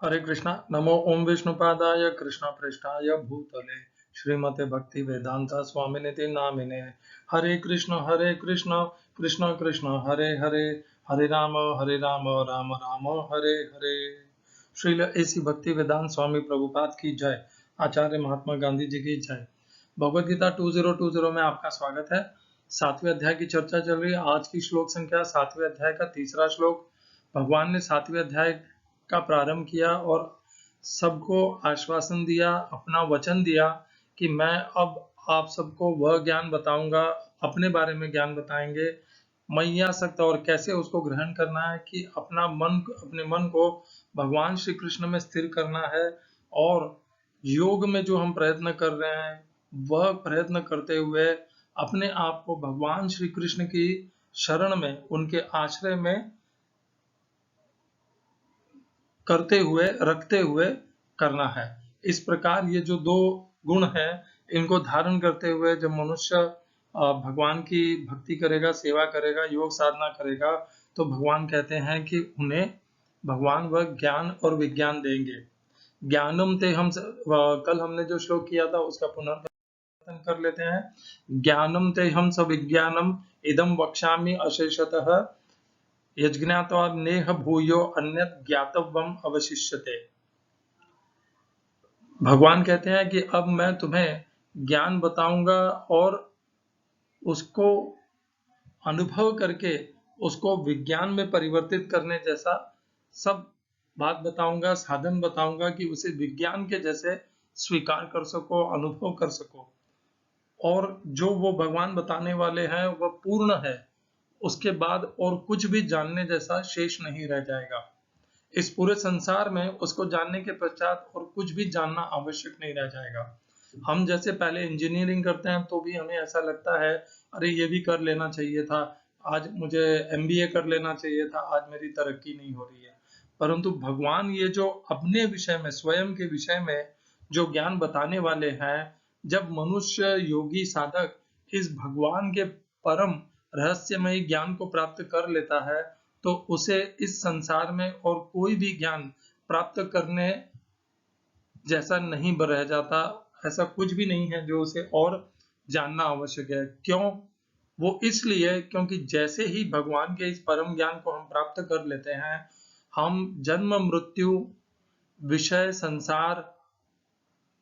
हरे कृष्णा। नमो ओम विष्णुपादाय कृष्ण पृष्ठाय भूतले श्रीमते भक्ति वेदांता स्वामिनिति नामिने। हरे कृष्ण कृष्ण कृष्ण हरे हरे, हरे राम राम राम हरे हरे। श्रील ऐसी भक्ति वेदांत स्वामी प्रभुपाद की जय। आचार्य महात्मा गांधी जी की जय। भगवद गीता 2020 में आपका स्वागत है। 7वें अध्याय की चर्चा चल रही है। आज की श्लोक संख्या 7वें अध्याय का तीसरा श्लोक। भगवान ने 7वें अध्याय का प्रारंभ किया और सबको आश्वासन दिया, अपना वचन दिया कि मैं अब आप सबको वह ज्ञान बताऊंगा, अपने बारे में ज्ञान बताएंगे, मय्यासक्त, और कैसे उसको ग्रहण करना है कि अपने मन को भगवान श्री कृष्ण में स्थिर करना है। और योग में जो हम प्रयत्न कर रहे हैं वह प्रयत्न करते हुए अपने आप को भगवान श्री कृष्ण की शरण में, उनके आश्रय में करते हुए, रखते हुए करना है। इस प्रकार ये जो दो गुण हैं, इनको धारण करते हुए जब मनुष्य भगवान की भक्ति करेगा, सेवा करेगा, योग साधना करेगा, तो भगवान कहते हैं कि उन्हें भगवान वह ज्ञान और विज्ञान देंगे। ज्ञानम ते हम कल हमने जो श्लोक किया था उसका पुनर्कथन कर लेते हैं। ज्ञानम ते हम विज्ञानम इदम वक्ष्यामि अशेषतः यज्ञात्वा नेह भूयो अन्यत् ज्ञातव्यम अवशिष्यते। भगवान कहते हैं कि अब मैं तुम्हें ज्ञान बताऊंगा और उसको अनुभव करके उसको विज्ञान में परिवर्तित करने जैसा सब बात बताऊंगा, साधन बताऊंगा कि उसे विज्ञान के जैसे स्वीकार कर सको, अनुभव कर सको। और जो वो भगवान बताने वाले हैं वह पूर्ण है, उसके बाद और कुछ भी जानने जैसा शेष नहीं रह जाएगा। इस पूरे संसार में उसको जानने के पश्चात और कुछ भी जानना आवश्यक नहीं रह जाएगा। हम जैसे पहले इंजीनियरिंग करते हैं तो भी हमें ऐसा लगता है अरे ये भी कर लेना चाहिए था, आज मुझे एमबीए कर लेना चाहिए था, आज मेरी तरक्की नहीं हो रही है। परंतु भगवान ये जो अपने विषय में, स्वयं के विषय में जो ज्ञान बताने वाले हैं, जब मनुष्य योगी साधक इस भगवान के परम रहस्यमय ज्ञान को प्राप्त कर लेता है तो उसे इस संसार में और कोई भी ज्ञान प्राप्त करने जैसा नहीं रह जाता। ऐसा कुछ भी नहीं है जो उसे और जानना आवश्यक है। क्यों? वो इसलिए क्योंकि जैसे ही भगवान के इस परम ज्ञान को हम प्राप्त कर लेते हैं, हम जन्म मृत्यु, विषय, संसार,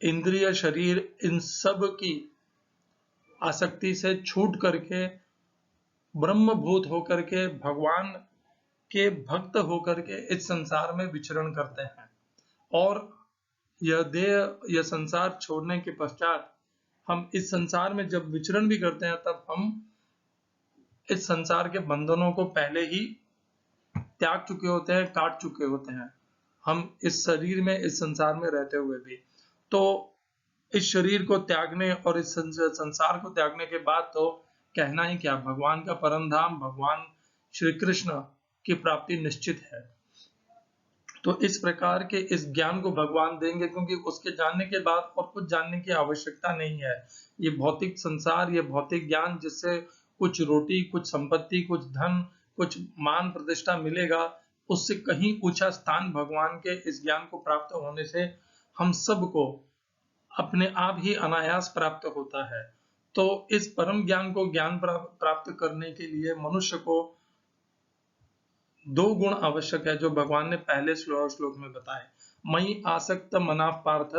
इंद्रिय, शरीर, इन सब की आसक्ति से छूट करके, ब्रह्मभूत होकर के, भगवान के भक्त होकर के इस संसार में विचरण करते हैं। और यह देह, यह संसार छोड़ने के पश्चात हम इस संसार में जब विचरण भी करते हैं तब हम इस संसार के बंधनों को पहले ही त्याग चुके होते हैं, काट चुके होते हैं। हम इस शरीर में, इस संसार में रहते हुए भी। तो इस शरीर को त्यागने और इस संसार को त्यागने के बाद तो कहना ही क्या, भगवान का परम धाम, भगवान श्री कृष्ण की प्राप्ति निश्चित है। तो इस प्रकार के इस ज्ञान को भगवान देंगे क्योंकि उसके जानने के बाद और कुछ जानने की आवश्यकता नहीं है। ये भौतिक संसार, ये भौतिक ज्ञान जिससे कुछ रोटी, कुछ संपत्ति, कुछ धन, कुछ मान प्रतिष्ठा मिलेगा, उससे कहीं ऊंचा स्थान भगवान के इस ज्ञान को प्राप्त होने से हम सबको अपने आप ही अनायास प्राप्त होता है। तो इस परम ज्ञान को प्राप्त करने के लिए मनुष्य को दो गुण आवश्यक है जो भगवान ने पहले श्लोक में बताए। मई आसक्त मना पार्थ,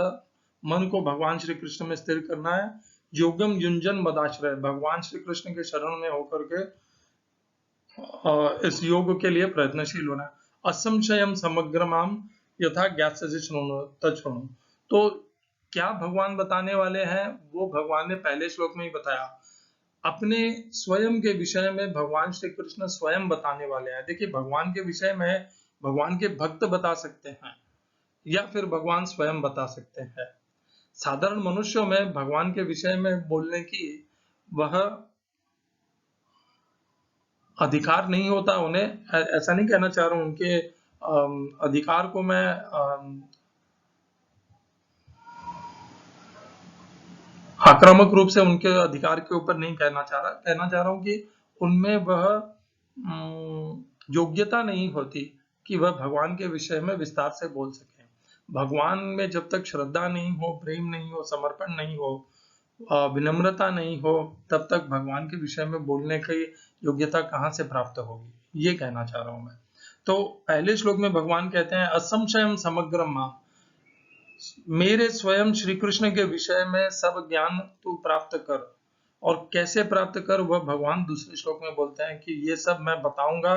मन को भगवान श्री कृष्ण में स्थिर करना है। योगम युंजन मदाश्रय, भगवान श्री कृष्ण के शरण में होकर के इस योग के लिए प्रयत्नशील होना है। असंशयम समग्रमाम यथा ज्ञास्यसि शृणु तच्छृणु। तो क्या भगवान बताने वाले हैं वो भगवान ने पहले श्लोक में ही बताया। अपने स्वयं के विषय में भगवान श्री कृष्ण स्वयं बताने वाले हैं। देखिए, भगवान के विषय में भगवान के भक्त बता सकते हैं या फिर भगवान स्वयं बता सकते हैं। साधारण मनुष्यों में भगवान के विषय में बोलने की वह अधिकार नहीं होता उन्हें। ऐसा नहीं कहना चाह रहा हूं, उनके अधिकार को मैं आक्रामक रूप से उनके अधिकार के ऊपर नहीं कहना चाह रहा हूं कि उनमें वह योग्यता नहीं होती कि वह भगवान के विषय में विस्तार से बोल सके। भगवान में जब तक श्रद्धा नहीं हो, प्रेम नहीं हो, समर्पण नहीं हो, विनम्रता नहीं हो, तब तक भगवान के विषय में बोलने की योग्यता कहाँ से प्राप्त होगी, ये कहना चाह रहा हूं मैं। तो पहले श्लोक में भगवान कहते हैं असंशयम समग्रम माम, मेरे स्वयं श्री कृष्ण के विषय में सब ज्ञान तू प्राप्त कर। और कैसे प्राप्त कर, वह भगवान दूसरे श्लोक में बोलते हैं कि ये सब मैं बताऊंगा,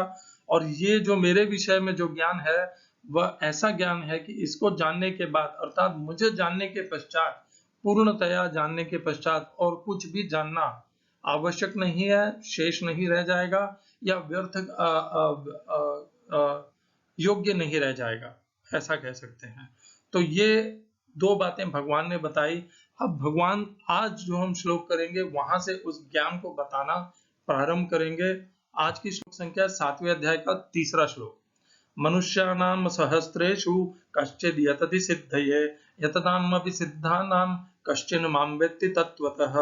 और ये जो मेरे विषय में जो ज्ञान है वह ऐसा ज्ञान है कि इसको जानने के बाद, अर्थात मुझे जानने के पश्चात, पूर्णतया जानने के पश्चात और कुछ भी जानना आवश्यक नहीं है, शेष नहीं रह जाएगा, या व्यर्थ योग्य नहीं रह जाएगा, ऐसा कह सकते हैं। तो ये दो बातें भगवान ने बताई। अब भगवान आज जो हम श्लोक करेंगे वहां से उस ज्ञान को बताना प्रारंभ करेंगे। आज की श्लोक संख्या 7वें अध्याय का 3रा श्लोक। मनुष्याणाम सहस्रेषु कश्चिद् यतति सिद्धये यततामपि सिद्धानां कश्चिन् मां वेत्ति तत्वतः।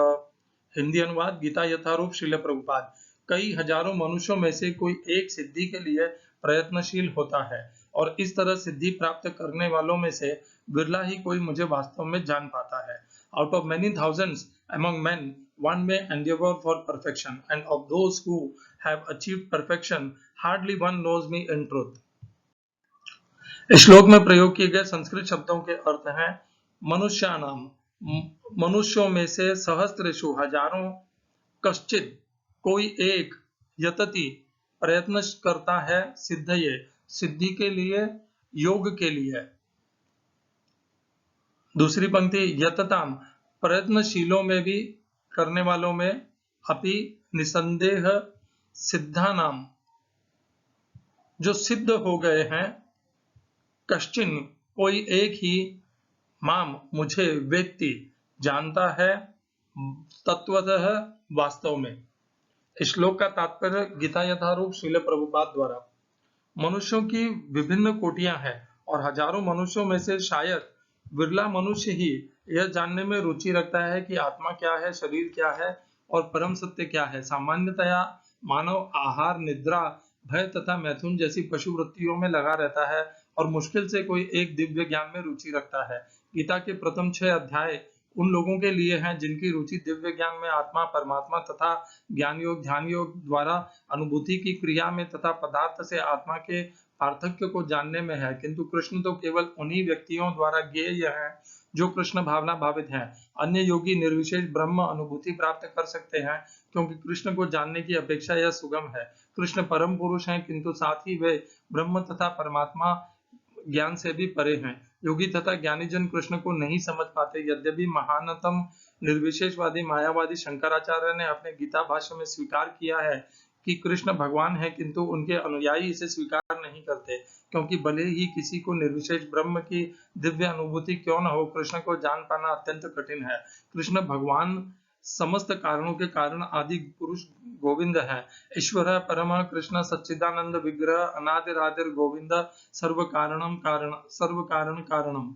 हिंदी अनुवाद गीता यथारूप श्रील प्रभुपाद। कई हजारों मनुष्यों में से कोई एक सिद्धि के लिए प्रयत्नशील होता है, और इस तरह सिद्धि प्राप्त करने वालों में से बिरला ही कोई मुझे वास्तव में जान पाता है। Out of many thousands among men, one may endeavor for perfection, and of those who have achieved perfection, hardly one knows me in truth. इस श्लोक में प्रयोग किए गए संस्कृत शब्दों के अर्थ हैं मनुष्यानाम, मनुष्यों में से, सहस्रेषु हजारों, कश्चित कोई एक, यतति प्रयत्न करता है, सिद्धये सिद्धि के लिए, योग के लिए। दूसरी पंक्ति यतताम प्रयत्नशीलों में भी, करने वालों में, अपि निसंदेह सिद्धानाम जो सिद्ध हो गए हैं, कश्चिन कोई एक ही, माम मुझे, व्यक्ति जानता है, तत्वतः वास्तव में। इस श्लोक का तात्पर्य गीता यथारूप श्रील प्रभुपाद द्वारा, मनुष्यों की विभिन्न कोटियां हैं और हजारों मनुष्यों में से शायद विरला मनुष्य ही यह जानने में रुचि रखता है कि आत्मा क्या है, शरीर क्या है और परम सत्य क्या है। सामान्यतया मानव आहार, निद्रा, भय तथा मैथुन जैसी पशु वृत्तियों में लगा रहता है और मुश्किल से कोई एक दिव्य ज्ञान में रुचि रखता है। गीता के प्रथम 6 अध्याय उन लोगों के लिए हैं जिनकी रुचि दिव्य ज्ञान में, आत्मा, परमात्मा तथा ज्ञान योग, ध्यान योग द्वारा अनुभूति की क्रिया में तथा पदार्थ से आत्मा के पार्थक्य को जानने में है। किंतु कृष्ण तो केवल उन्हीं व्यक्तियों द्वारा ज्ञेय हैं जो कृष्ण भावना भावित हैं। अन्य योगी निर्विशेष ब्रह्म अनुभूति प्राप्त कर सकते हैं, क्योंकि कृष्ण को जानने की अपेक्षा यह सुगम है। कृष्ण परम पुरुष हैं, किंतु साथ ही वे ब्रह्म तथा परमात्मा ज्ञान से भी परे हैं। योगी तथा ज्ञानी जन कृष्ण को नहीं समझ पाते। यद्यपि महानतम निर्विशेषवादी मायावादी शंकराचार्य ने अपने गीता भाष्य में स्वीकार किया है कि कृष्ण भगवान है, किंतु उनके अनुयायी इसे स्वीकार नहीं करते, क्योंकि भले ही किसी को निर्विशेष ब्रह्म की दिव्य अनुभूति क्यों न हो, कृष्ण को जान पाना अत्यंत कठिन है। कृष्ण भगवान समस्त कारणों के कारण आदि पुरुष गोविंद है। ईश्वर परम कृष्ण सच्चिदानंद विग्रह अनादिरादिर गोविंद सर्व कारण कारणम।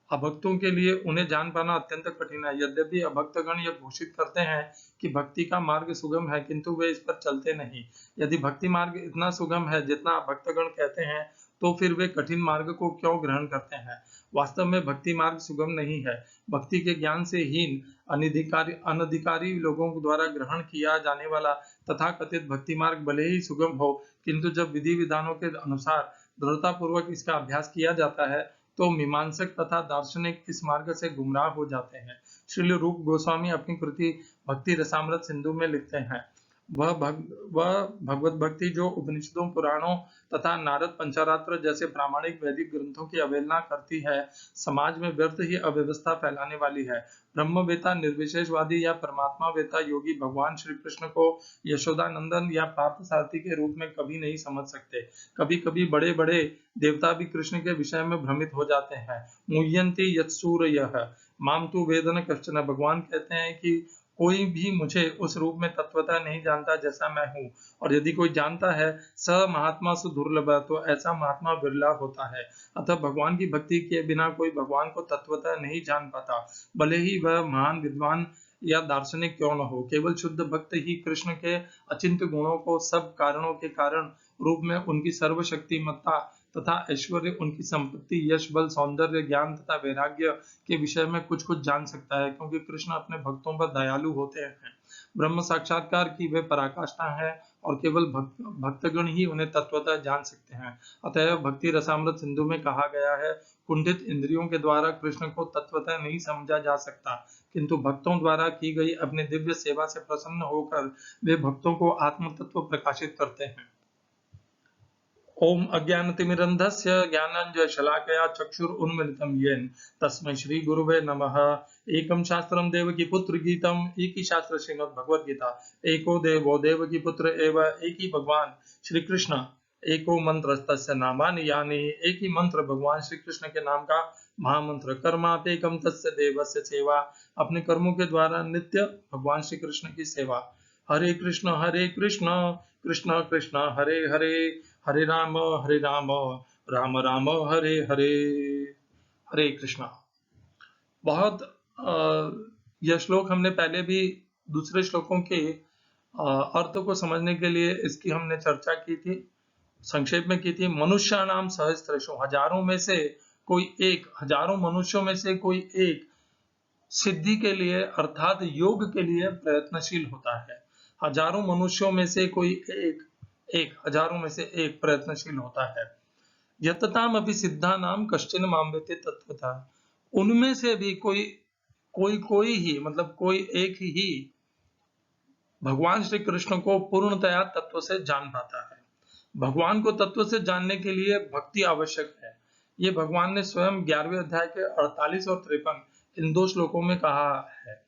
अभक्तों के लिए उन्हें जान पाना अत्यंत कठिन है। यद्यपि अभक्तगण यह घोषित करते हैं कि भक्ति का मार्ग सुगम है, किंतु वे इस पर चलते नहीं। यदि भक्ति मार्ग इतना सुगम है जितना भक्तगण कहते हैं, तो फिर वे कठिन मार्ग को क्यों ग्रहण करते हैं। वास्तव में भक्ति मार्ग सुगम नहीं है। भक्ति के ज्ञान से हीन, अनधिकारी लोगों द्वारा ग्रहण किया जाने वाला तथा कथित भक्ति मार्ग भले ही सुगम हो, किंतु जब विधि विधानों के अनुसार दृढ़ता पूर्वक इसका अभ्यास किया जाता है, तो मीमांसक तथा दार्शनिक इस मार्ग से गुमराह हो जाते हैं। श्रील रूप गोस्वामी अपनी कृति भक्ति रसामृत सिंधु में लिखते हैं, वह भगवत भक्ति जो उपनिषदों, पुराणों तथा नारद पंचरात्र जैसे प्रामाणिक वैदिक ग्रंथों की अवहेलना करती है, समाज में व्यर्थ ही अव्यवस्था फैलाने वाली है। ब्रह्मवेता, निर्विशेषवादी या परमात्मा वेता योगी भगवान श्री कृष्ण को यशोदानंदन या पार्थ सारथी के रूप में कभी नहीं समझ सकते। कभी कभी बड़े बड़े देवता भी कृष्ण के विषय में भ्रमित हो जाते हैं। मुह्यंति यत्सूरयः माम तु वेदन कश्चन। भगवान कहते हैं कि कोई भी मुझे उस रूप में तत्वतः नहीं जानता जैसा मैं हूँ, और यदि कोई जानता है स महात्मा सु दुर्लभ, तो ऐसा महात्मा बिरला होता है। अतः भगवान की भक्ति के बिना कोई भगवान को तत्वतः नहीं जान पाता, भले ही वह महान विद्वान या दार्शनिक क्यों न हो। केवल शुद्ध भक्त ही कृष्ण के अचिंत्य गुणों को सब कारणों के कारण रूप में उनकी सर्वशक्तिमत्ता तथा ऐश्वर्य, उनकी संपत्ति, यश, बल, सौंदर्य, ज्ञान तथा वैराग्य के विषय में कुछ कुछ जान सकता है, क्योंकि कृष्ण अपने भक्तों पर दयालु होते हैं। ब्रह्म साक्षात्कार की वे पराकाष्ठा है और केवल भक्तगण ही उन्हें तत्वतः जान सकते हैं। अतएव भक्ति रसामृत सिंधु में कहा गया है, कुंठित इंद्रियों के द्वारा कृष्ण को तत्वतः नहीं समझा जा सकता, किंतु भक्तों द्वारा की गई अपनी दिव्य सेवा से प्रसन्न होकर वे भक्तों को आत्म तत्व प्रकाशित करते हैं। ओम अज्ञानतिमिरन्धस्य ज्ञानाञ्जनशलाकया चक्षुरुन्मिलितं येन तस्मै श्री गुरुवे नमः। एकं शास्त्रं देवकी पुत्र गीतम्, एक ही शास्त्र श्रीमद् भगवद गीता। एको देवो देवकी पुत्र एव, एक ही भगवान श्री कृष्ण, एको मंत्र तस्य नामानि यानि, एक ही मंत्र भगवान श्री कृष्ण के नाम का महामंत्र। कर्मातेकं तस्य देवस्य सेवा, अपने कर्मों के द्वारा नित्य भगवान श्री कृष्ण की सेवा। हरे कृष्ण कृष्ण कृष्ण हरे हरे, हरे राम राम राम हरे हरे। हरे कृष्णा। बहुत यह श्लोक हमने पहले भी दूसरे श्लोकों के अर्थ को समझने के लिए इसकी हमने चर्चा की थी, संक्षेप में की थी। मनुष्याणाम सहस्रेषु, हजारों में से कोई एक, हजारों मनुष्यों में से कोई एक सिद्धि के लिए अर्थात योग के लिए प्रयत्नशील होता है। हजारों मनुष्यों में से कोई एक हजारों में से एक प्रयत्नशील होता है। यतताम अपि सिद्धानाम कश्चिन माम्यते तत्वतः, उनमें से भी कोई ही, मतलब कोई एक ही भगवान श्री कृष्ण को पूर्णतया तत्व से जान पाता है। भगवान को तत्व से जानने के लिए भक्ति आवश्यक है। ये भगवान ने स्वयं 11वें अध्याय के 48 और 53 इन दो श्लोकों में कहा है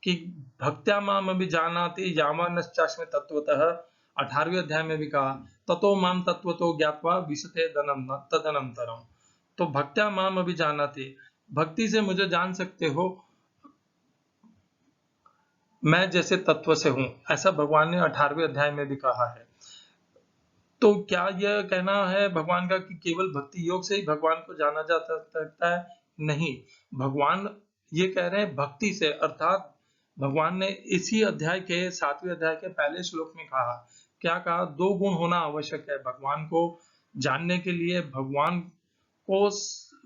कि भक्त्या माम अभिजानाति यावानश्चास्मि तत्वतः। 18वें अध्याय में भी कहा ततो माम तत्वतो ज्ञात्वा विशते तदनंतरम। तो भक्त्या माम अभिजानाति, भक्ति से मुझे जान सकते हो, मैं जैसे तत्व से हूं, ऐसा भगवान ने 18वें अध्याय में भी कहा है। तो क्या यह कहना है भगवान का कि केवल भक्ति योग से ही भगवान को जाना जा सकता है? नहीं, भगवान ये कह रहे हैं भक्ति से, अर्थात भगवान ने इसी अध्याय के 7वें अध्याय के पहले श्लोक में कहा, क्या कहा? 2 गुण होना आवश्यक है भगवान को जानने के लिए।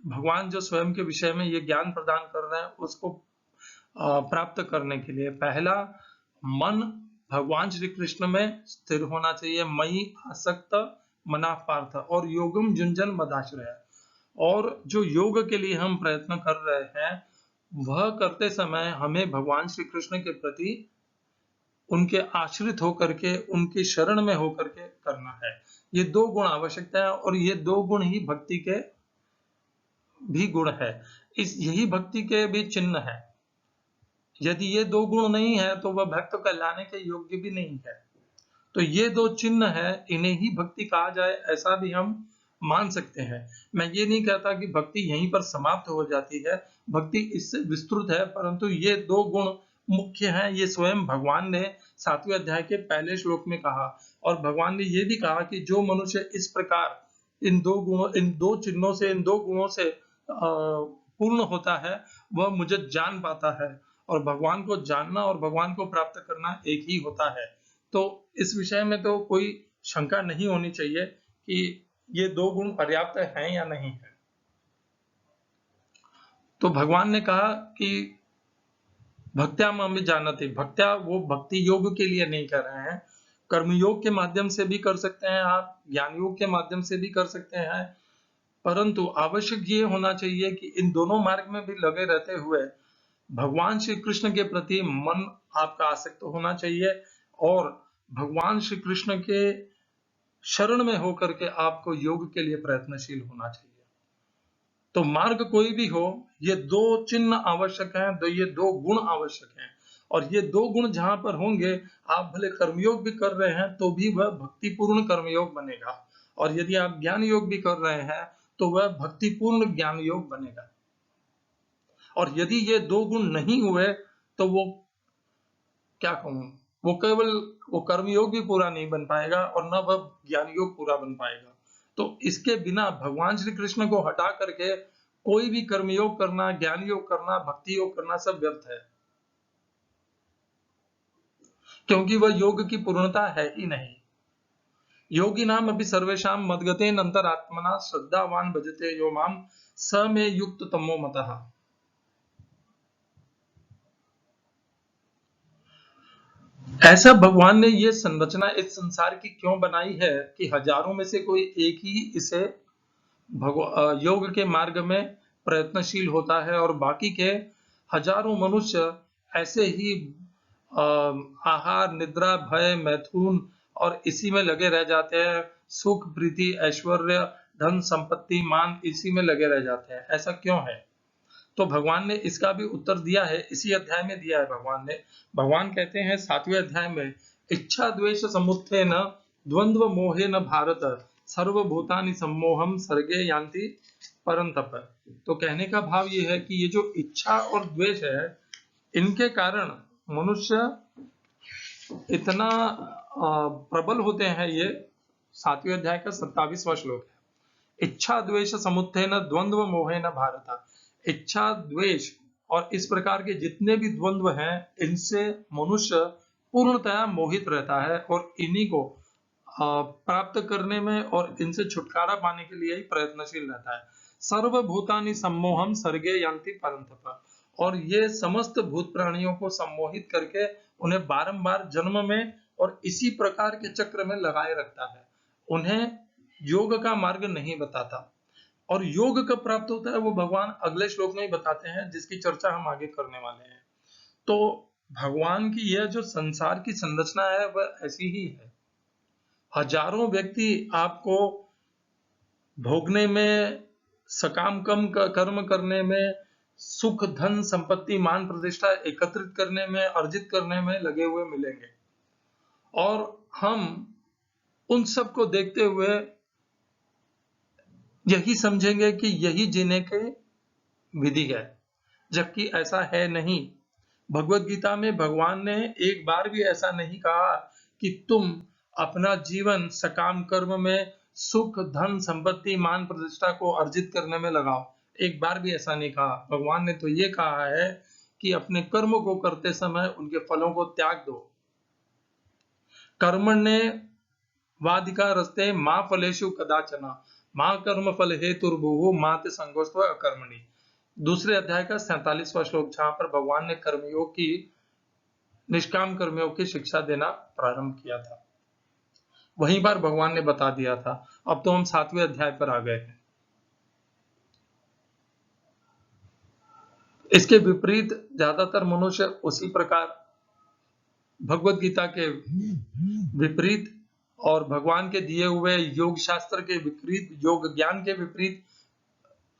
भगवान जो स्वयं के विषय में ये ज्ञान प्रदान कर रहे हैं उसको प्राप्त करने के लिए पहला, मन भगवान श्री कृष्ण में स्थिर होना चाहिए। मयि आसक्त मना पार्थ और योगम जुंजन मदाश्रय। और जो योग के लिए हम प्रयत्न कर रहे हैं वह करते समय हमें भगवान श्री कृष्ण के प्रति उनके आश्रित होकर के, उनकी शरण में होकर के करना है। ये 2 गुण आवश्यकता है और ये 2 गुण ही भक्ति के भी गुण है। यही भक्ति के भी चिन्ह है। यदि ये 2 गुण नहीं है तो वह भक्त कहलाने के योग्य भी नहीं है। तो ये 2 चिन्ह है, इन्हें ही भक्ति कहा जाए ऐसा भी हम मान सकते हैं। मैं ये नहीं कहता कि भक्ति यहीं पर समाप्त हो जाती है, भक्ति इससे विस्तृत है, परंतु ये 2 गुण मुख्य हैं। ये स्वयं भगवान ने 7वें अध्याय के पहले श्लोक में कहा और भगवान ने ये भी कहा कि जो मनुष्य इस प्रकार इन 2 चिन्हों से, इन 2 गुणों से पूर्ण होता है वह मुझे जान पाता है। और भगवान को जानना और भगवान को प्राप्त करना एक ही होता है। तो इस विषय में तो कोई शंका नहीं होनी चाहिए कि ये 2 गुण पर्याप्त हैं या नहीं है। तो भगवान ने कहा कि भक्त्या माम जानते, भक्त्या वो भक्ति योग के लिए नहीं कर रहे हैं, कर्मयोग के माध्यम से भी कर सकते हैं आप, ज्ञान योग के माध्यम से भी कर सकते हैं, परंतु आवश्यक ये होना चाहिए कि इन दोनों मार्ग में भी लगे रहते हुए भगवान श्री कृष्ण के प्रति मन आपका आसक्त होना चाहिए और भगवान श्री कृष्ण के शरण में होकर के आपको योग के लिए प्रयत्नशील होना चाहिए। तो मार्ग कोई भी हो, ये 2 चिन्ह आवश्यक हैं, ये 2 गुण आवश्यक हैं। और ये 2 गुण जहां पर होंगे, आप भले कर्मयोग भी कर रहे हैं तो भी वह भक्तिपूर्ण कर्मयोग बनेगा, और यदि आप ज्ञान योग भी कर रहे हैं तो वह भक्तिपूर्ण ज्ञान योग बनेगा। और यदि ये 2 गुण नहीं हुए तो वो क्या कहूं, वो केवल वो कर्मयोग भी पूरा नहीं बन पाएगा और न वह ज्ञान योग पूरा बन पाएगा। तो इसके बिना भगवान श्री कृष्ण को हटा करके कोई भी कर्मयोग करना, ज्ञान योग करना, भक्ति योग करना सब व्यर्थ है, क्योंकि वह योग की पूर्णता है ही नहीं। योगिनाम अपि सर्वेषां मद्गतेन अंतरात्मना श्रद्धावान भजते यो माम स मे युक्त तमो मतः। ऐसा भगवान ने ये संरचना इस संसार की क्यों बनाई है कि हजारों में से कोई एक ही इसे योग के मार्ग में प्रयत्नशील होता है और बाकी के हजारों मनुष्य ऐसे ही आहार, निद्रा, भय, मैथुन और इसी में लगे रह जाते हैं। सुख, प्रीति, ऐश्वर्य, धन, संपत्ति, मान, इसी में लगे रह जाते हैं। ऐसा क्यों है? तो भगवान ने इसका भी उत्तर दिया है, इसी अध्याय में दिया है भगवान ने। भगवान कहते हैं 7वें अध्याय में, इच्छा द्वेष समुत्थेन द्वंद्व मोहेन भारत सर्वभूतानि सम्मोहम सर्गे यान्ति परंतप। तो कहने का भाव ये है कि ये जो इच्छा और द्वेष है, इनके कारण मनुष्य इतना प्रबल होते हैं। ये 7वें अध्याय का 27वां श्लोक है। इच्छा द्वेष समुत्थेन द्वंद्व मोहेन भारत। इच्छा, द्वेष और इस प्रकार के जितने भी द्वंद्व हैं, इनसे मनुष्य पूर्णतया मोहित रहता है और इन्हीं को प्राप्त करने में और इनसे छुटकारा पाने के लिए ही प्रयत्नशील रहता है। सर्वभूतानि सम्मोहम सर्गे यान्ति परंतप। और ये समस्त भूत प्राणियों को सम्मोहित करके उन्हें बारंबार जन्म में और इसी प्रकार के चक्र में लगाए रखता है। उन्हें योग का मार्ग नहीं बताता। और योग कब प्राप्त होता है वो भगवान अगले श्लोक में ही बताते हैं, जिसकी चर्चा हम आगे करने वाले हैं। तो भगवान की यह जो संसार की संरचना है वह ऐसी ही है। हजारों व्यक्ति आपको भोगने में, सकाम कर्म करने में, सुख, धन, संपत्ति, मान, प्रतिष्ठा एकत्रित करने में, अर्जित करने में लगे हुए मिलेंगे। और हम उन सब को देखते हुए यही समझेंगे कि यही जीने के विधि है, जबकि ऐसा है नहीं। भगवत गीता में भगवान ने एक बार भी ऐसा नहीं कहा कि तुम अपना जीवन सकाम कर्म में सुख, धन, संपत्ति, मान, प्रतिष्ठा को अर्जित करने में लगाओ। एक बार भी ऐसा नहीं कहा। भगवान ने तो ये कहा है कि अपने कर्म को करते समय उनके फलों को त्याग दो। कर्मण्ये वाधिकारस्ते मां फलेषु कदाचन मां कर्म फल हेतुर्भुः मा ते संगोऽस्त्व अकर्मणि। दूसरे अध्याय का 47वां श्लोक, जहां पर भगवान ने कर्मयोग की, निष्काम कर्मयोग की शिक्षा देना प्रारंभ किया था, वहीं पर भगवान ने बता दिया था। अब तो हम 7वें अध्याय पर आ गए हैं। इसके विपरीत ज्यादातर मनुष्य उसी प्रकार भगवत गीता के विपरीत और भगवान के दिए हुए योग शास्त्र के विपरीत, योग ज्ञान के विपरीत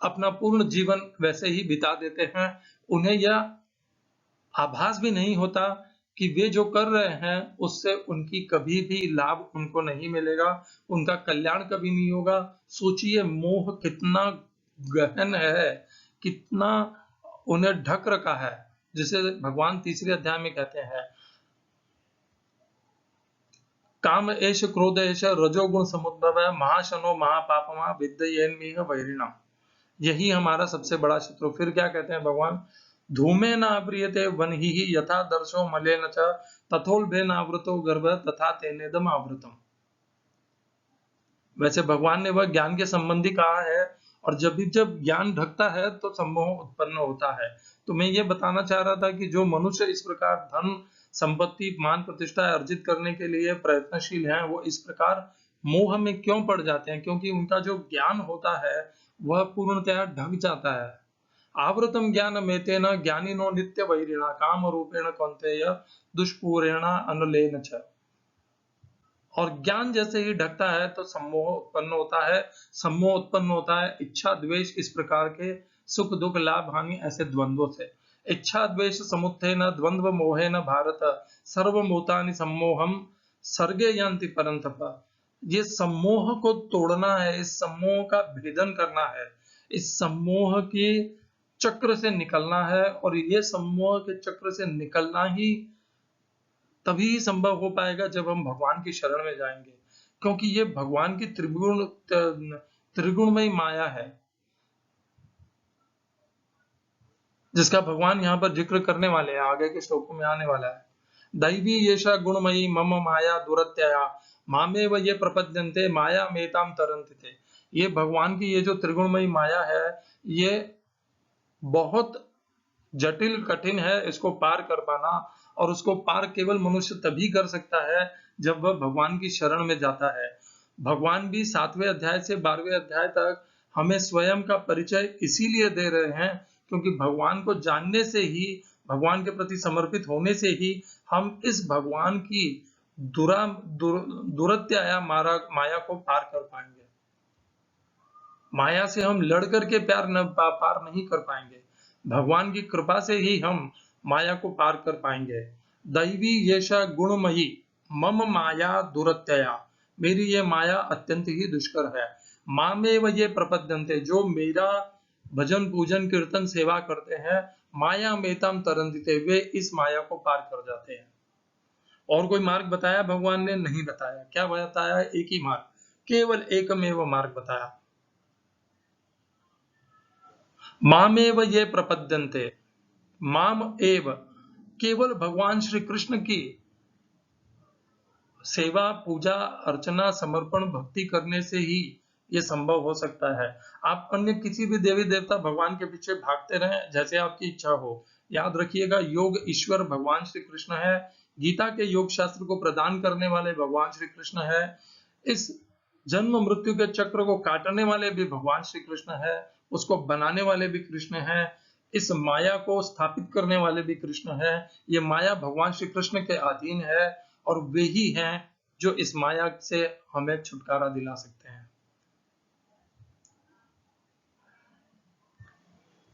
अपना पूर्ण जीवन वैसे ही बिता देते हैं। उन्हें यह आभास भी नहीं होता कि वे जो कर रहे हैं उससे उनकी कभी भी लाभ उनको नहीं मिलेगा, उनका कल्याण कभी नहीं होगा। सोचिए मोह कितना गहन है, कितना उन्हें ढक रखा है, जिसे भगवान तीसरे अध्याय में कहते हैं, काम एष क्रोध एष रजोगुण समुद्भव महाशनो महापापमा विद्येन्मिह वैरिणा। यही हमारा सबसे बड़ा शत्रु। फिर क्या कहते हैं भगवान, धूमे न प्रियते वन्हि यथा दर्शो मलेन च तथोल्भेन आवृतो गर्भ तथा तेनेदम आवृतम। वैसे भगवान ने वह ज्ञान के संबंधी कहा है, और जब भी जब ज्ञान ढकता है तो सम्मोह उत्पन्न होता है। तो मैं ये बताना चाह रहा था कि जो मनुष्य इस प्रकार धन, संपत्ति, मान, प्रतिष्ठा अर्जित करने के लिए प्रयत्नशील हैं, वो इस प्रकार मोह में क्यों पड़ जाते हैं? क्योंकि उनका जो ज्ञान होता है वह पूर्णतया ढक जाता है। आवृतम ज्ञान मेतेन ज्ञानिनो नित्य वैरिणा काम रूपेण कौन्तेय दुष्पूरेण अनलेन च। और ज्ञान जैसे ही ढकता है तो सम्मोह उत्पन्न होता है। सम्मोह उत्पन्न होता है इच्छा, द्वेष, इस प्रकार के सुख, दुख, लाभ, हानि, ऐसे द्वंद्वों से। इच्छा द्वेष समुत्थेन द्वंद्व मोहेन भारत सर्वभूतानि सम्मोहम सर्गे यान्ति परंतप। ये सम्मोह को तोड़ना है, इस सम्मोह का भेदन करना है, इस सम्मोह के चक्र से निकलना है। और ये सम्मोह के चक्र से निकलना ही तभी संभव हो पाएगा जब हम भगवान की शरण में जाएंगे, क्योंकि ये भगवान की त्रिगुणमयी माया है, जिसका भगवान यहाँ पर जिक्र करने वाले हैं, आगे के श्लोकों में आने वाला है। दैवी येषा गुणमयी मम माया दुरत्यया मामेव ये प्रपद्यन्ते माया मेताम तरन्ति ते। ये भगवान की ये जो त्रिगुणमयी माया है, ये बहुत जटिल कठिन है इसको पार कर पाना, और उसको पार केवल मनुष्य तभी कर सकता है जब वह भगवान की शरण में जाता है। भगवान भी 7वें अध्याय से 12वें अध्याय तक हमें स्वयं का परिचय इसीलिए दे रहे हैं क्योंकि भगवान को जानने से ही, भगवान के प्रति समर्पित होने से ही हम इस भगवान की दुरत्याया माया को पार कर पाएंगे। माया से हम लड़ करके पार नहीं कर पाएंगे, भगवान की कृपा से ही हम माया को पार कर पाएंगे। दैवी येषा गुणमयी मम माया दुरत्यया, मेरी ये माया अत्यंत ही दुष्कर है। मामेव ये प्रपद्यन्ते, जो मेरा भजन पूजन कीर्तन सेवा करते हैं, माया मेताम तरन्ति, वे इस माया को पार कर जाते हैं। और कोई मार्ग बताया भगवान ने? नहीं बताया। क्या बताया? एक ही मार्ग, केवल एकमेव मार्ग बताया। मामेव ये प्रपद्यन्ते, माम एव, केवल भगवान श्री कृष्ण की सेवा पूजा अर्चना समर्पण भक्ति करने से ही ये संभव हो सकता है। आप अन्य किसी भी देवी देवता भगवान के पीछे भागते रहें जैसे आपकी इच्छा हो। याद रखिएगा, योग ईश्वर भगवान श्री कृष्ण है, गीता के योग शास्त्र को प्रदान करने वाले भगवान श्री कृष्ण है, इस जन्म मृत्यु के चक्र को काटने वाले भी भगवान श्री कृष्ण है, उसको बनाने वाले भी कृष्ण है, इस माया को स्थापित करने वाले भी कृष्ण है। ये माया भगवान श्री कृष्ण के अधीन है और वे ही हैं जो इस माया से हमें छुटकारा दिला सकते हैं।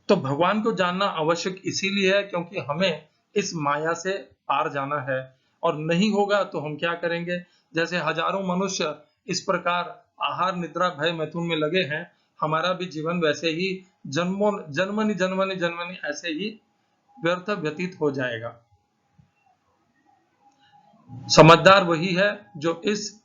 तो भगवान को जानना आवश्यक इसीलिए है क्योंकि हमें इस माया से पार जाना है, और नहीं होगा तो हम क्या करेंगे? जैसे हजारों मनुष्य इस प्रकार आहार निद्रा भय मैथुन में लगे हैं, हमारा भी जीवन वैसे ही जन्मनि जन्मनि जन्मनि ऐसे ही व्यर्थ व्यतीत हो जाएगा। समझदार वही है जो इस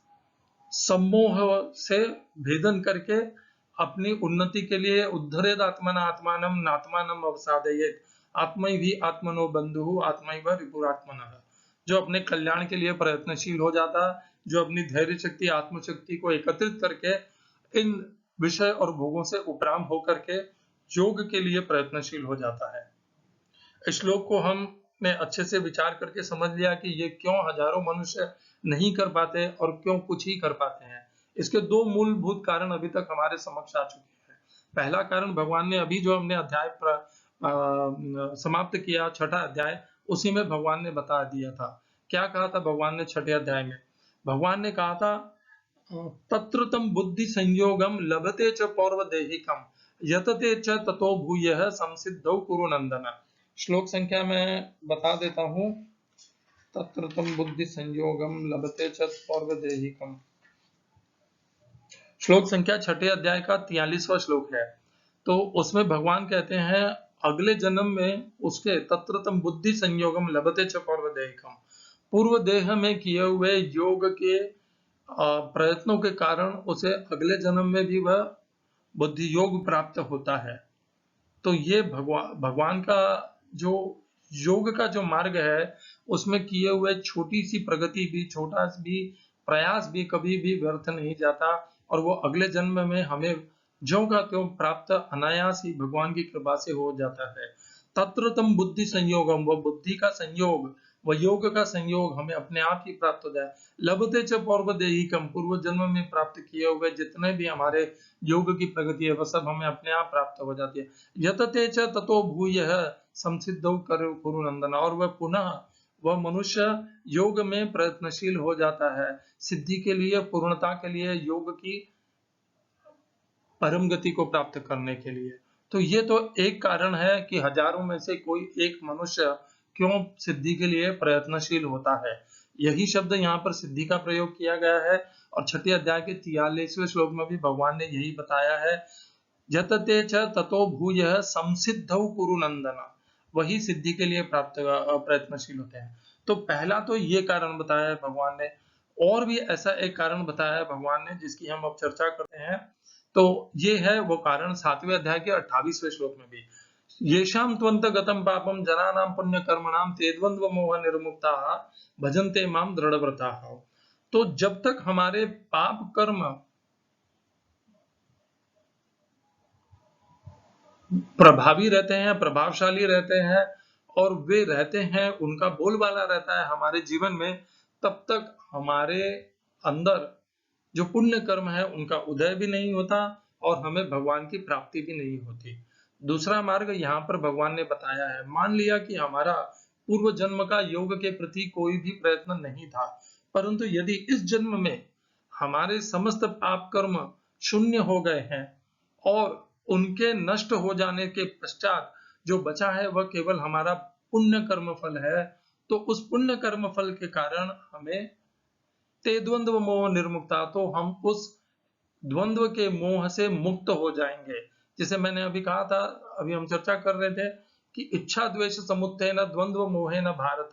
सम्मोह से भेदन करके अपनी उन्नति के लिए उद्धरेद आत्मना आत्मानम नात्मानम अवसादयेत आत्मैहि आत्मनो बंधु आत्मैव रिपुरात्मनः, जो अपने कल्याण के लिए प्रयत्नशील हो जाता, जो अपनी धैर्य शक्ति आत्मशक्ति को एकत्रित करके इन विषय और भोगों से उपराम होकर के योग के लिए प्रयत्नशील हो जाता है। इस श्लोक को हमने अच्छे से विचार करके समझ लिया कि ये क्यों हजारों मनुष्य नहीं कर पाते और क्यों कुछ ही कर पाते हैं। इसके दो मूलभूत कारण अभी तक हमारे समक्ष आ चुके हैं। पहला कारण भगवान ने अभी जो हमने अध्याय समाप्त किया, छठा अध्याय, उसी में भगवान ने बता दिया था। क्या कहा था भगवान ने छठे अध्याय में? भगवान ने कहा था तत्र तम बुद्धि संयोगम लभते च पौर्वदेहिकम यतते च ततो भूयः संसिद्धौ कुरु नंदन। श्लोक संख्या मैं बता देता हूं, तत्र तम बुद्धि संयोगम लभते च पौर्वदेहिकम। श्लोक संख्या छठे अध्याय का 43वां श्लोक है। तो उसमें भगवान कहते हैं अगले जन्म में उसके तत्र तम बुद्धि संयोगम लभते च पौर्वदेहिकम, पूर्व देह में किए हुए योग के प्रयत्नों के कारण उसे अगले जन्म में भी वह बुद्धि योग प्राप्त होता है। तो ये भगवान का जो योग का जो मार्ग है उसमें किए हुए छोटी सी प्रगति भी, छोटा भी प्रयास भी कभी भी व्यर्थ नहीं जाता, और वो अगले जन्म में हमें ज्यों का त्यों प्राप्त अनायास ही भगवान की कृपा से हो जाता है। तत्र तम बुद्धि संयोगम, वो बुद्धि का संयोग, वह योग का संयोग हमें अपने आप ही प्राप्त हो जाए। लभते च पौर्वदेहिकम, पूर्व जन्म में प्राप्त किए हुए जितने भी हमारे योग की प्रगति है वह सब हमें अपने आप प्राप्त हो जाती है। यतते च ततो भूयः संसिद्धौ कुरु नंदन, और वह पुनः वह मनुष्य योग में प्रयत्नशील हो जाता है सिद्धि के लिए, पूर्णता के लिए, योग की परम गति को प्राप्त करने के लिए। तो ये तो एक कारण है कि हजारों में से कोई एक मनुष्य क्यों सिद्धि के लिए प्रयत्नशील होता है। यही शब्द यहाँ पर सिद्धि का प्रयोग किया गया है, और छठे अध्याय के 43वें श्लोक में भी भगवान ने यही बताया है, यतते च ततो भूयः संसिद्धौ कुरु नंदन, वही सिद्धि के लिए प्राप्त प्रयत्नशील होते हैं। तो पहला तो ये कारण बताया है भगवान ने, और भी ऐसा एक कारण बताया है भगवान ने जिसकी हम अब चर्चा करते हैं। तो ये है वो कारण 7वें अध्याय के 28वें श्लोक में भी। येषां त्वन्त गतं पापम जनानां पुण्य कर्मणां ते द्वंद्व मोह निर्मुक्ताः भजन्ते मां दृढ़व्रताः। तो जब तक हमारे पाप कर्म प्रभावी रहते हैं, प्रभावशाली रहते हैं और वे रहते हैं, उनका बोलबाला रहता है हमारे जीवन में, तब तक हमारे अंदर जो पुण्य कर्म है उनका उदय भी नहीं होता और हमें भगवान की प्राप्ति भी नहीं होती। दूसरा मार्ग यहाँ पर भगवान ने बताया है। मान लिया कि हमारा पूर्व जन्म का योग के प्रति कोई भी प्रयत्न नहीं था, परंतु यदि इस जन्म में हमारे समस्त पाप कर्म शून्य हो गए हैं और उनके नष्ट हो जाने के पश्चात जो बचा है वह केवल हमारा पुण्य कर्म फल है, तो उस पुण्य कर्म फल के कारण हमें ते द्वंद्व मोह निर्मुक्ता, तो हम उस द्वंद्व के मोह से मुक्त हो जाएंगे। जिसे मैंने अभी कहा था, अभी हम चर्चा कर रहे थे कि इच्छा द्वेष समुत्थेन द्वंद्व मोहेन भारत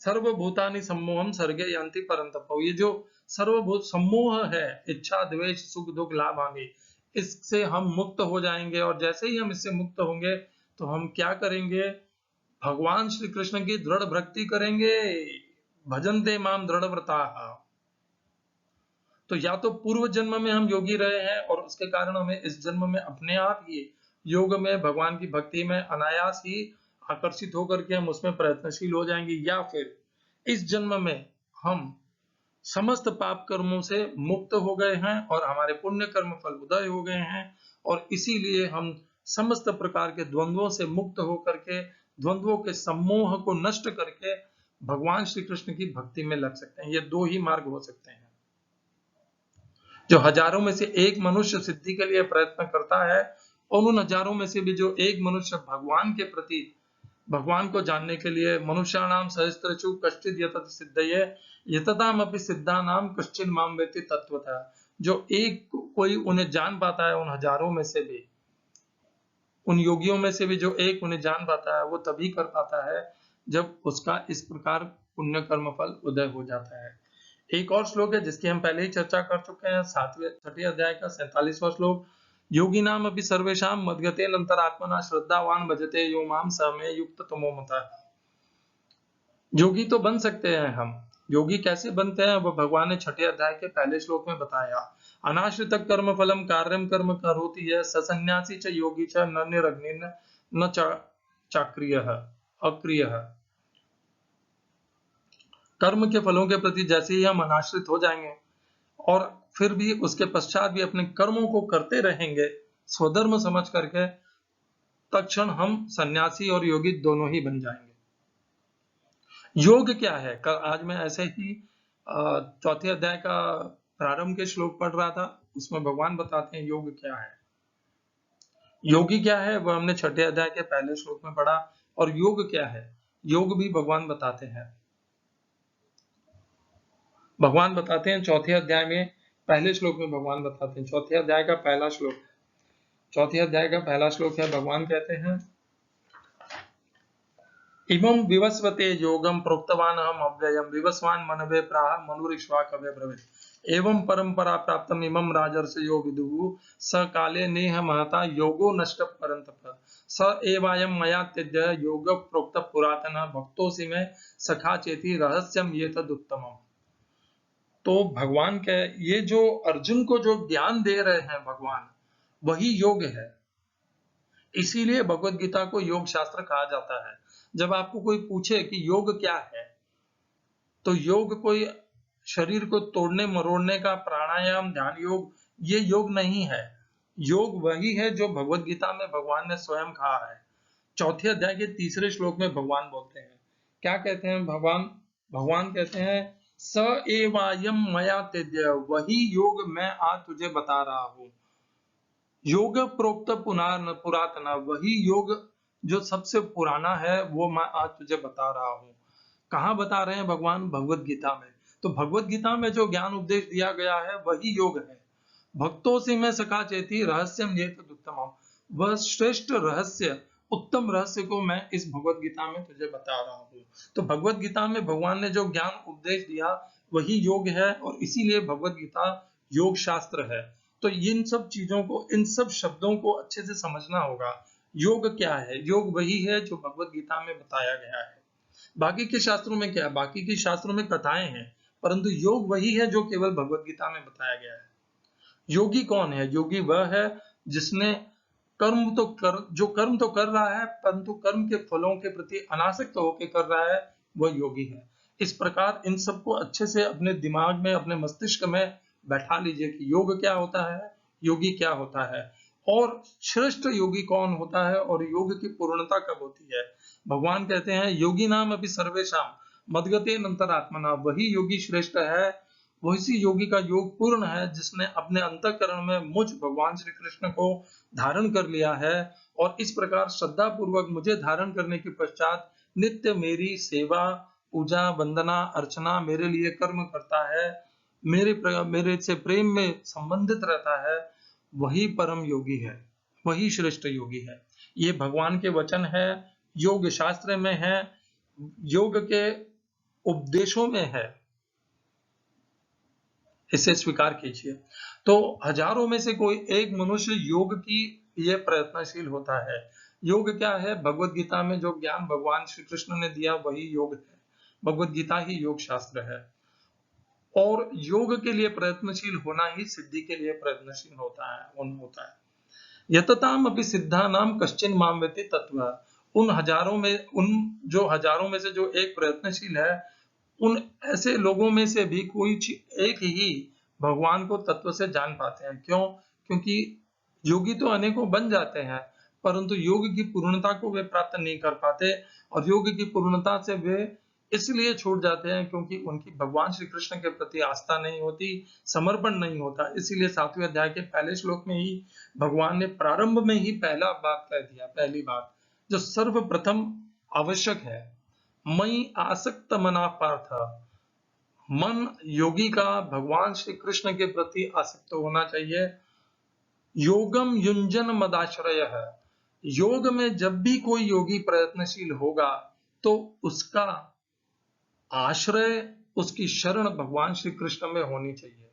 सर्वभूतानि सम्मोहम सर्गे यान्ति परन्तप। ये जो सर्वभूत सम्मोह है, इच्छा द्वेष सुख दुख लाभ हानि, इससे हम मुक्त हो जाएंगे और जैसे ही हम इससे मुक्त होंगे तो हम क्या करेंगे, भगवान श्री कृष्ण की दृढ़ भक्ति करेंगे। भजन्ते माम दृढ़व्रताः। तो या तो पूर्व जन्म में हम योगी रहे हैं और उसके कारण हमें इस जन्म में अपने आप ही योग में भगवान की भक्ति में अनायास ही आकर्षित होकर के हम उसमें प्रयत्नशील हो जाएंगे, या फिर इस जन्म में हम समस्त पाप कर्मों से मुक्त हो गए हैं और हमारे पुण्य कर्म फल उदय हो गए हैं और इसीलिए हम समस्त प्रकार के द्वंद्वों से मुक्त होकर के, द्वंद्वों के सम्मोह को नष्ट करके भगवान श्री कृष्ण की भक्ति में लग सकते हैं। ये दो ही मार्ग हो सकते हैं। जो हजारों में से एक मनुष्य सिद्धि के लिए प्रयत्न करता है और उन हजारों में से भी जो एक मनुष्य भगवान के प्रति, भगवान को जानने के लिए, मनुष्याणाम सहस्त्रचु कश्चित् यतत सिद्धये यततामपि सिद्धानाम कश्चिन् माम वेत्ति तत्वतः, जो एक कोई उन्हें जान पाता है, उन हजारों में से भी, उन योगियों में से भी जो एक उन्हें जान पाता है, वो तभी कर पाता है जब उसका इस प्रकार पुण्य कर्म फल उदय हो जाता है। एक और श्लोक है जिसकी हम पहले ही चर्चा कर चुके हैं, 7वें अध्याय का 47वां श्लोक। योगी नाम अभी सर्वेशाम मद्गते नंतरात्मना श्रद्धावान भजते यो माम स मे युक्त तमो मतः। योगी तो बन सकते हैं हम। योगी कैसे बनते हैं वह भगवान ने 6ठे अध्याय के पहले श्लोक में बताया। अनाश्रित कर्म फलम कार्यम कर्म करोति है सन्यासी च योगी च न निरग्निर्न न चाक्रियः अक्रियः। कर्म के फलों के प्रति जैसे ही हम अनाश्रित हो जाएंगे और फिर भी उसके पश्चात भी अपने कर्मों को करते रहेंगे स्वधर्म समझ करके, तत्क्षण हम सन्यासी और योगी दोनों ही बन जाएंगे। योग क्या है, आज मैं ऐसे ही 4थे अध्याय का प्रारंभ के श्लोक पढ़ रहा था, उसमें भगवान बताते हैं योग क्या है। योगी क्या है वह हमने 6ठे अध्याय के पहले श्लोक में पढ़ा, और योग क्या है, योग भी भगवान बताते हैं। भगवान बताते हैं 4थे अध्याय में, पहले श्लोक में भगवान बताते हैं, 4थे अध्याय का पहला श्लोक, 4थे अध्याय का पहला श्लोक है, भगवान कहते हैं इमं विवस्वते योगम प्रोक्तवान हम अव्ययम विवस्वान मनवे प्राह मनुरिक्ष्वा कवे ब्रवीत एवं परंपरा प्राप्तम इमं राजर्षयो विदुः स काले नेह महता योगो नष्ट परंतप स एवायम मया त्यज्य योग प्रोक्त पुरातन भक्तोसि में सखा चेति रहस्यम ये तदुत्तमम्। तो भगवान के ये जो अर्जुन को जो ज्ञान दे रहे हैं भगवान, वही योग है। इसीलिए भगवत गीता को योग शास्त्र कहा जाता है। जब आपको कोई पूछे कि योग क्या है, तो योग कोई शरीर को तोड़ने मरोड़ने का प्राणायाम ध्यान योग, ये योग नहीं है। योग वही है जो भगवत गीता में भगवान ने स्वयं कहा है। 4थे अध्याय के 3रे श्लोक में भगवान बोलते हैं, क्या कहते हैं भगवान? भगवान कहते हैं स एवायम मया त्यज्य, वही योग मैं आज तुझे बता रहा हूं। योग प्रोक्त पुरातन, वही योग जो सबसे पुराना है वो मैं आज तुझे बता रहा हूं। कहाँ बता रहे हैं भगवान? भगवत गीता में। तो भगवत गीता में जो ज्ञान उपदेश दिया गया है वही योग है। भक्तों से मैं सखा चेती रहस्यम ये तदुत्तमम्, वह श्रेष्ठ रहस्य, उत्तम रहस्य को मैं इस भगवत गीता में तुझे बता रहा हूँ। तो भगवत गीता में भगवान ने जो ज्ञान उपदेश दिया वही योग है, और इसीलिए भगवत गीता योग शास्त्र है। तो इन सब चीजों को, इन सब शब्दों को अच्छे से समझना होगा। योग क्या है? योग वही है जो भगवत गीता में बताया गया है। बाकी के शास्त्रों में क्या है? बाकी के शास्त्रों में कथाएं हैं, परंतु योग वही है जो केवल भगवत गीता में बताया गया है। योगी कौन है? योगी वह है जिसने जो कर्म तो कर रहा है, परंतु कर्म के फलों के प्रति अनासक्त होकर कर रहा है, वह योगी है। इस प्रकार इन सबको अच्छे से अपने दिमाग में, अपने मस्तिष्क में बैठा लीजिए कि योग क्या होता है, योगी क्या होता है, और श्रेष्ठ योगी कौन होता है, और योग की पूर्णता कब होती है। भगवान कहते हैं योगी नाम अभी सर्वेशाम मदगते नंतरात्मना, वही योगी श्रेष्ठ है, वैसी योगी का योग पूर्ण है जिसने अपने अंतःकरण में मुझ भगवान श्री कृष्ण को धारण कर लिया है, और इस प्रकार श्रद्धा पूर्वक मुझे धारण करने के पश्चात नित्य मेरी सेवा, पूजा, वंदना, अर्चना, मेरे लिए कर्म करता है, मेरे से प्रेम में संबंधित रहता है, वही परम योगी है, वही श्रेष्ठ योगी है। ये भगवान के वचन है, योग शास्त्र में है, योग के उपदेशों में है, इसे स्वीकार कीजिए। तो हजारों में से कोई एक मनुष्य योग की ये प्रयत्नशील होता है। योग क्या है? भगवत गीता में जो ज्ञान भगवान श्री कृष्ण ने दिया वही योग है। भगवत गीता ही योग शास्त्र है, और योग के लिए प्रयत्नशील होना ही सिद्धि के लिए प्रयत्नशील होता है। यतताम अपि सिद्धानाम कश्चिन माम वेति तत्वः। उन जो हजारों में से जो एक प्रयत्नशील है, उन ऐसे लोगों में से भी कोई एक ही भगवान को तत्व से जान पाते हैं। क्यों? क्योंकि योगी तो अनेकों बन जाते हैं, परंतु योग की पूर्णता को वे प्राप्त नहीं कर पाते, और योग की पूर्णता से वे इसलिए छूट जाते हैं क्योंकि उनकी भगवान श्री कृष्ण के प्रति आस्था नहीं होती, समर्पण नहीं होता। इसीलिए 7वें अध्याय के पहले श्लोक में ही भगवान ने प्रारंभ में ही पहला बात कह दिया, पहली बात जो सर्वप्रथम आवश्यक है, मई आसक्त मना पार्थ। मन योगी का भगवान श्री कृष्ण के प्रति आसक्त होना चाहिए। योगम युंजन मदाश्रय है। योग में जब भी कोई योगी प्रयत्नशील होगा तो उसका आश्रय, उसकी शरण भगवान श्री कृष्ण में होनी चाहिए।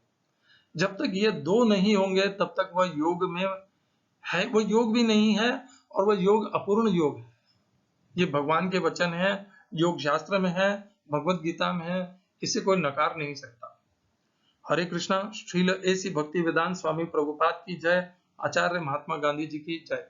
जब तक ये दो नहीं होंगे तब तक वह योग में है, वह योग भी नहीं है, और वह योग अपूर्ण योग है। ये भगवान के वचन है, योग शास्त्र में है, भगवत गीता में है, इसे कोई नकार नहीं सकता। हरे कृष्णा। श्रील एसी भक्ति वेदांत स्वामी प्रभुपाद की जय। आचार्य महात्मा गांधी जी की जय।